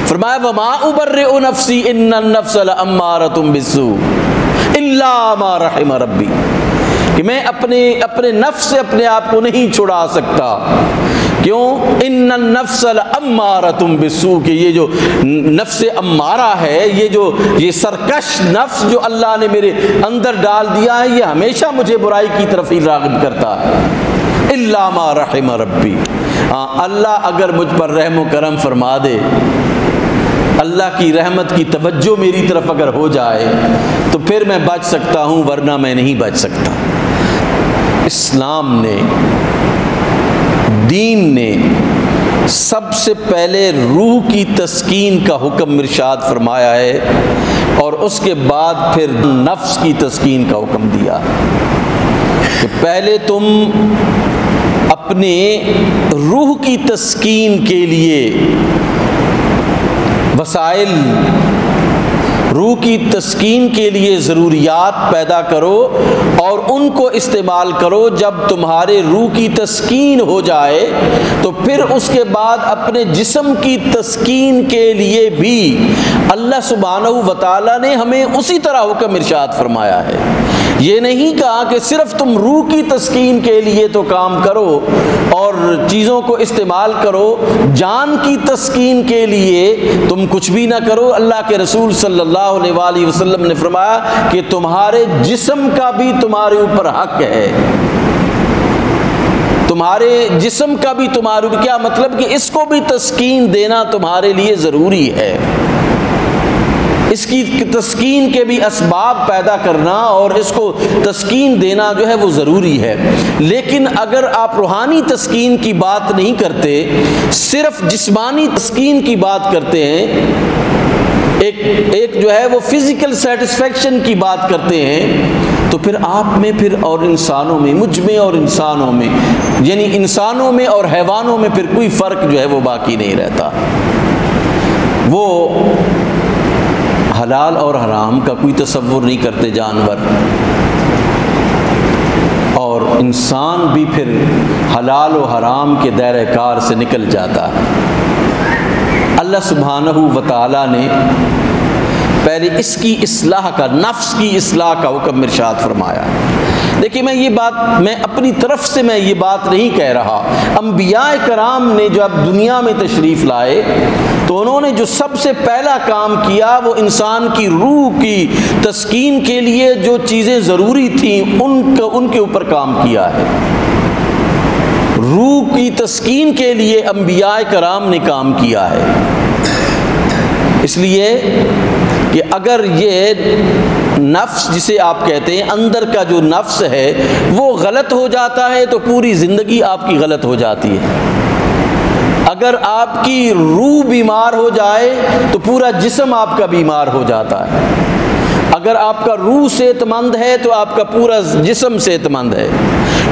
فرمایا وما ابرئ نفسی ان النفس لامارۃ بالسوء الا ما رحم ربی، کہ میں اپنے نفس سے اپنے آپ کو نہیں چھڑا سکتا. کیوں؟ ان النفس لامارۃ بالسوء، کہ یہ جو نفس امارہ ہے، یہ سرکش نفس جو اللہ نے میرے اندر ڈال دیا ہے، یہ ہمیشہ مجھے برائی کی طرف ہی راغب کرتا ہے. الا ما رحم ربی، اللہ اگر مجھ پر رحم و کرم فرما دے، اللہ کی رحمت کی توجہ میری طرف اگر ہو جائے تو پھر میں بچ سکتا ہوں، ورنہ میں نہیں بچ سکتا. اسلام نے، دین نے سب سے پہلے روح کی تسکین کا حکم ارشاد فرمایا ہے، اور اس کے بعد پھر نفس کی تسکین کا حکم دیا کہ پہلے تم اپنے روح کی تسکین کے لیے وسائل، روح کی تسکین کے لیے ضروریات پیدا کرو اور ان کو استعمال کرو. جب تمہارے روح کی تسکین ہو جائے تو پھر اس کے بعد اپنے جسم کی تسکین کے لیے بھی اللہ سبحانہ و تعالیٰ نے ہمیں اسی طرح حکم ارشاد فرمایا ہے. یہ نہیں کہا کہ صرف تم روح کی تسکین کے لیے تو کام کرو اور چیزوں کو استعمال کرو، جان کی تسکین کے لیے تم کچھ بھی نہ کرو. اللہ کے رسول صلی اللہ علیہ وآلہ وسلم نے فرمایا کہ تمہارے جسم کا بھی تمہارے اوپر حق ہے، تمہارے جسم کا بھی تمہارے اوپر. کیا مطلب؟ کہ اس کو بھی تسکین دینا تمہارے لیے ضروری ہے، اس کی تسکین کے بھی اسباب پیدا کرنا اور اس کو تسکین دینا جو ہے وہ ضروری ہے. لیکن اگر آپ روحانی تسکین کی بات نہیں کرتے، صرف جسمانی تسکین کی بات کرتے ہیں، ایک جو ہے وہ فزیکل سیٹسفیکشن کی بات کرتے ہیں، تو پھر آپ میں پھر اور انسانوں میں، مجھ میں اور انسانوں میں، یعنی انسانوں میں اور حیوانوں میں پھر کوئی فرق جو ہے وہ باقی نہیں رہتا. وہ حلال اور حرام کا کوئی تصور نہیں کرتے جانور، اور انسان بھی پھر حلال و حرام کے دائرہ کار سے نکل جاتا ہے. اللہ سبحانہ و تعالیٰ نے پہلے اس کی اصلاح کا، نفس کی اصلاح کا حکم ارشاد فرمایا. دیکھیے میں اپنی طرف سے میں یہ بات نہیں کہہ رہا. انبیاء کرام نے جو اب دنیا میں تشریف لائے تو انہوں نے جو سب سے پہلا کام کیا وہ انسان کی روح کی تسکین کے لیے جو چیزیں ضروری تھیں ان کے اوپر کام کیا ہے. روح کی تسکین کے لیے انبیاء کرام نے کام کیا ہے. اس لیے کہ اگر یہ نفس جسے آپ کہتے ہیں اندر کا جو نفس ہے وہ غلط ہو جاتا ہے تو پوری زندگی آپ کی غلط ہو جاتی ہے. اگر آپ کی روح بیمار ہو جائے تو پورا جسم آپ کا بیمار ہو جاتا ہے. اگر آپ کا روح صحت مند ہے تو آپ کا پورا جسم صحت مند ہے.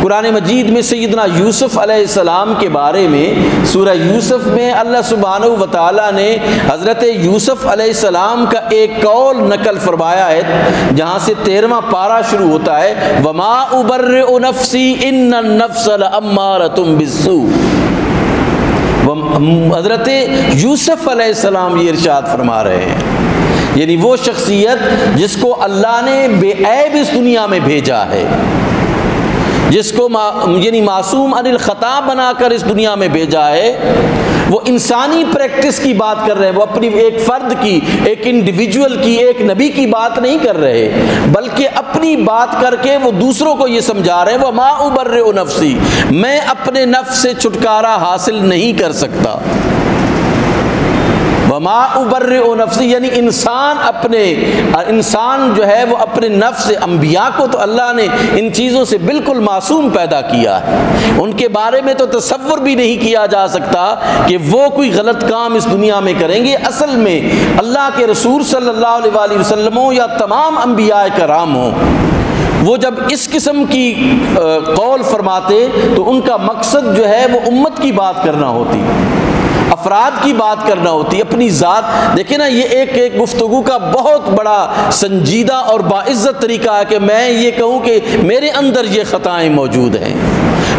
قرآن مجید میں سیدنا یوسف علیہ السلام کے بارے میں سورہ یوسف میں اللہ سبحانہ و تعالیٰ نے حضرت یوسف علیہ السلام کا ایک قول نقل فرمایا ہے جہاں سے 13واں پارہ شروع ہوتا ہے وما ابرئ نفسی ان النفس لامارۃ بالسوء. حضرت یوسف علیہ السلام یہ ارشاد فرما رہے ہیں، یعنی وہ شخصیت جس کو اللہ نے بے عیب اس دنیا میں بھیجا ہے، جس کو یعنی معصوم عن الخطا بنا کر اس دنیا میں بھیجا ہے، وہ انسانی پریکٹس کی بات کر رہے ہیں. وہ اپنی ایک فرد کی، ایک انڈیویجول کی، ایک نبی کی بات نہیں کر رہے، بلکہ اپنی بات کر کے وہ دوسروں کو یہ سمجھا رہے ہیں وما ابرئ نفسی، میں اپنے نفس سے چھٹکارا حاصل نہیں کر سکتا. وما ابرئ نفسی یعنی انسان جو ہے وہ اپنے نفس سے، انبیاء کو تو اللہ نے ان چیزوں سے بالکل معصوم پیدا کیا ہے، ان کے بارے میں تو تصور بھی نہیں کیا جا سکتا کہ وہ کوئی غلط کام اس دنیا میں کریں گے. اصل میں اللہ کے رسول صلی اللہ علیہ وآلہ وسلم ہوں یا تمام انبیاء کرام ہوں، وہ جب اس قسم کی قول فرماتے تو ان کا مقصد جو ہے وہ امت کی بات کرنا ہوتی، افراد کی بات کرنا ہوتی، اپنی ذات. دیکھیں نا، یہ ایک گفتگو کا بہت بڑا سنجیدہ اور باعزت طریقہ ہے کہ میں یہ کہوں کہ میرے اندر یہ خطائیں موجود ہیں،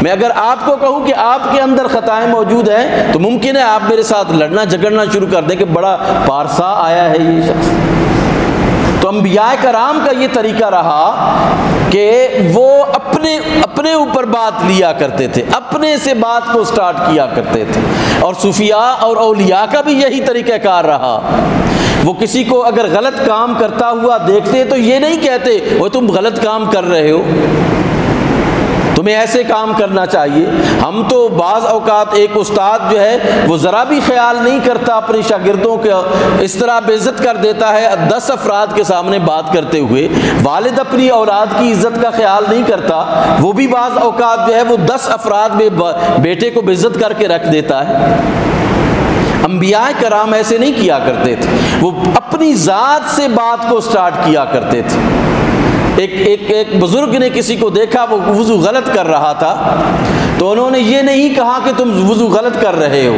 میں اگر آپ کو کہوں کہ آپ کے اندر خطائیں موجود ہیں تو ممکن ہے آپ میرے ساتھ لڑنا جھگڑنا شروع کر دیں کہ بڑا پارسا آیا ہے یہ شخص۔ تو انبیاء کرام کا یہ طریقہ رہا کہ وہ اپنے اوپر بات لیا کرتے تھے، اپنے سے بات کو سٹارٹ کیا کرتے تھے، اور صوفیاء اور اولیاء کا بھی یہی طریقہ کار رہا۔ وہ کسی کو اگر غلط کام کرتا ہوا دیکھتے تو یہ نہیں کہتے وہ تم غلط کام کر رہے ہو، تمہیں ایسے کام کرنا چاہیے۔ ہم تو بعض اوقات ایک استاد جو ہے وہ ذرا بھی خیال نہیں کرتا اپنے شاگردوں کو اس طرح بے عزت کر دیتا ہے 10 افراد کے سامنے بات کرتے ہوئے، والد اپنی اولاد کی عزت کا خیال نہیں کرتا، وہ بھی بعض اوقات جو ہے وہ 10 افراد میں بیٹے کو بے عزت کر کے رکھ دیتا ہے۔ انبیاء کرام ایسے نہیں کیا کرتے تھے، وہ اپنی ذات سے بات کو سٹارٹ کیا کرتے تھے۔ ایک بزرگ نے کسی کو دیکھا وہ وضو غلط کر رہا تھا، تو انہوں نے یہ نہیں کہا کہ تم وضو غلط کر رہے ہو،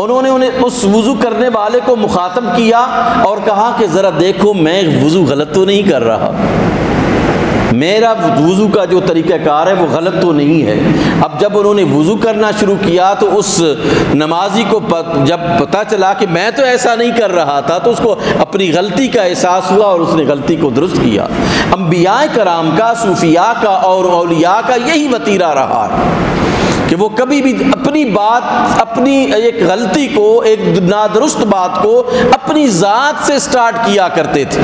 انہوں نے اس وضو کرنے والے کو مخاطب کیا اور کہا کہ ذرا دیکھو میں وضو غلط تو نہیں کر رہا، میرا وضو کا جو طریقہ کار ہے وہ غلط تو نہیں ہے۔ اب جب انہوں نے وضو کرنا شروع کیا تو اس نمازی کو جب پتہ چلا کہ میں تو ایسا نہیں کر رہا تھا تو اس کو اپنی غلطی کا احساس ہوا اور اس نے غلطی کو درست کیا۔ انبیاء کرام کا، صوفیاء کا اور اولیاء کا یہی وتیرہ رہا کہ وہ کبھی بھی اپنی بات، اپنی ایک غلطی کو، ایک نادرست بات کو اپنی ذات سے سٹارٹ کیا کرتے تھے۔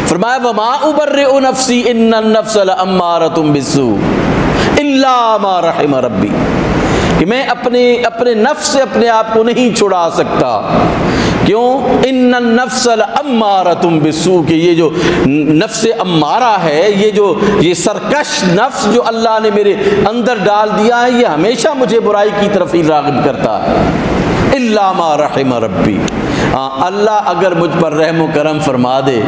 فرمایا وَمَا أُبَرِّئُ نَفْسِي إِنَّ النَّفْسَ لَأَمَّارَةٌ بِالسُّوءِ إِلَّا مَا رَحِمَ رَبِّي، کہ میں اپنے نفس سے اپنے آپ کو نہیں چھڑا سکتا۔ کیوں؟ ان النفس لامارۃ بالسوء، کہ یہ جو نفس امارہ ہے، یہ سرکش نفس جو اللہ نے میرے اندر ڈال دیا ہے، یہ ہمیشہ مجھے برائی کی طرف ہی راغب کرتا ہے۔ الا ما رحم ربی، اللہ اگر مجھ پر رحم و کرم فرما دے،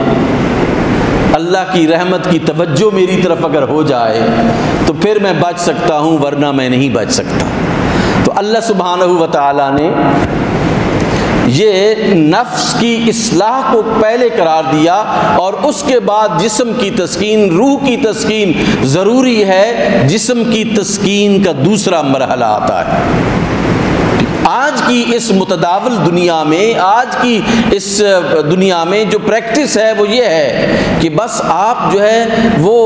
اللہ کی رحمت کی توجہ میری طرف اگر ہو جائے تو پھر میں بچ سکتا ہوں، ورنہ میں نہیں بچ سکتا۔ تو اللہ سبحانہ و تعالیٰ نے یہ نفس کی اصلاح کو پہلے قرار دیا، اور اس کے بعد جسم کی تسکین، روح کی تسکین ضروری ہے۔ جسم کی تسکین کا دوسرا مرحلہ آتا ہے۔ آج کی اس متداول دنیا میں، آج کی اس دنیا میں جو پریکٹس ہے وہ یہ ہے کہ بس آپ جو ہے وہ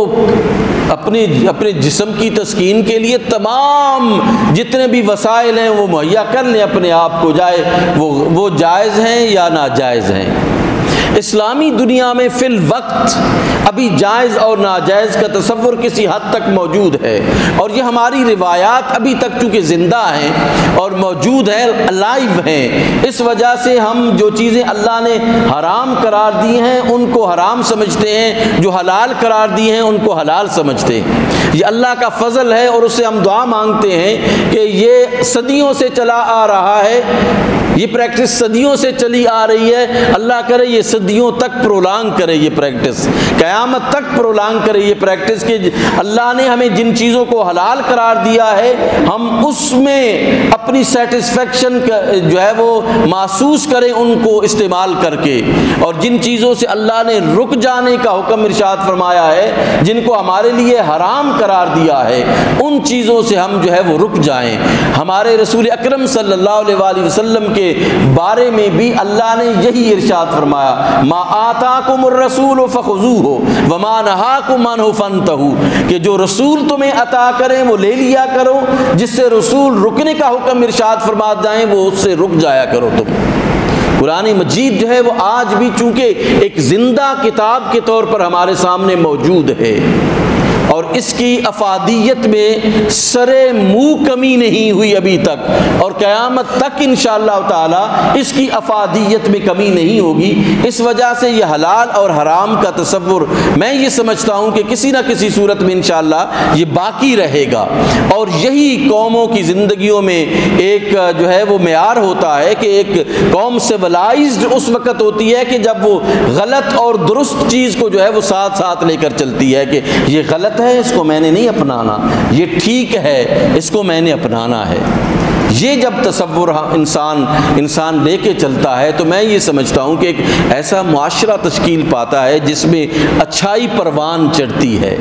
اپنے جسم کی تسکین کے لیے تمام جتنے بھی وسائل ہیں وہ مہیا کر لیں اپنے آپ کو، جائے وہ جائز ہیں یا ناجائز ہیں۔ اسلامی دنیا میں فی الوقت ابھی جائز اور ناجائز کا تصور کسی حد تک موجود ہے، اور یہ ہماری روایات ابھی تک چونکہ زندہ ہیں اور موجود ہیں، لائیو ہیں، اس وجہ سے ہم جو چیزیں اللہ نے حرام قرار دی ہیں ان کو حرام سمجھتے ہیں، جو حلال قرار دی ہیں ان کو حلال سمجھتے ہیں۔ یہ اللہ کا فضل ہے، اور اس سے ہم دعا مانگتے ہیں کہ یہ صدیوں سے چلا آ رہا ہے، یہ پریکٹس صدیوں سے چلی آ رہی ہے، اللہ کرے یہ صدیوں تک پرولانگ کرے، یہ پریکٹس قیامت تک پرولانگ کرے یہ پریکٹس، کہ اللہ نے ہمیں جن چیزوں کو حلال قرار دیا ہے ہم اس میں اپنی سیٹسفیکشن جو ہے وہ محسوس کریں ان کو استعمال کر کے، اور جن چیزوں سے اللہ نے رک جانے کا حکم ارشاد فرمایا ہے، جن کو ہمارے لیے حرام قرار دیا ہے، ان چیزوں سے ہم جو ہے وہ رک جائیں۔ ہمارے رسول اکرم صلی اللہ علیہ وآلہ وسلم کے بارے میں بھی اللہ نے یہی ارشاد فرمایا، ما آتاکم الرسول فخذوہ وما نہاکم عنہ فانتہوا، کہ جو رسول تمہیں عطا کریں وہ لے لیا کرو، جس سے رسول رکنے کا حکم ارشاد فرما جائیں وہ اس سے رک جایا کرو تم۔ قرآن مجید جو ہے وہ آج بھی چونکہ ایک زندہ کتاب کے طور پر ہمارے سامنے موجود ہے، اور اس کی افادیت میں سرے منہ کمی نہیں ہوئی ابھی تک، اور قیامت تک انشاءاللہ تعالی اس کی افادیت میں کمی نہیں ہوگی۔ اس وجہ سے یہ حلال اور حرام کا تصور میں یہ سمجھتا ہوں کہ کسی نہ کسی صورت میں انشاءاللہ یہ باقی رہے گا، اور یہی قوموں کی زندگیوں میں ایک جو ہے وہ معیار ہوتا ہے کہ ایک قوم سیولائزڈ اس وقت ہوتی ہے کہ جب وہ غلط اور درست چیز کو جو ہے وہ ساتھ ساتھ لے کر چلتی ہے، کہ یہ غلط ہے اس کو میں نے نہیں اپنانا، یہ ٹھیک ہے اس کو میں نے اپنانا ہے۔ یہ جب تصور انسان لے کے چلتا ہے تو میں یہ سمجھتا ہوں کہ ایک ایسا معاشرہ تشکیل پاتا ہے جس میں اچھائی پروان چڑھتی ہے،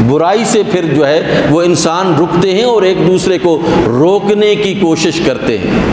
برائی سے پھر جو ہے وہ انسان رکتے ہیں اور ایک دوسرے کو روکنے کی کوشش کرتے ہیں۔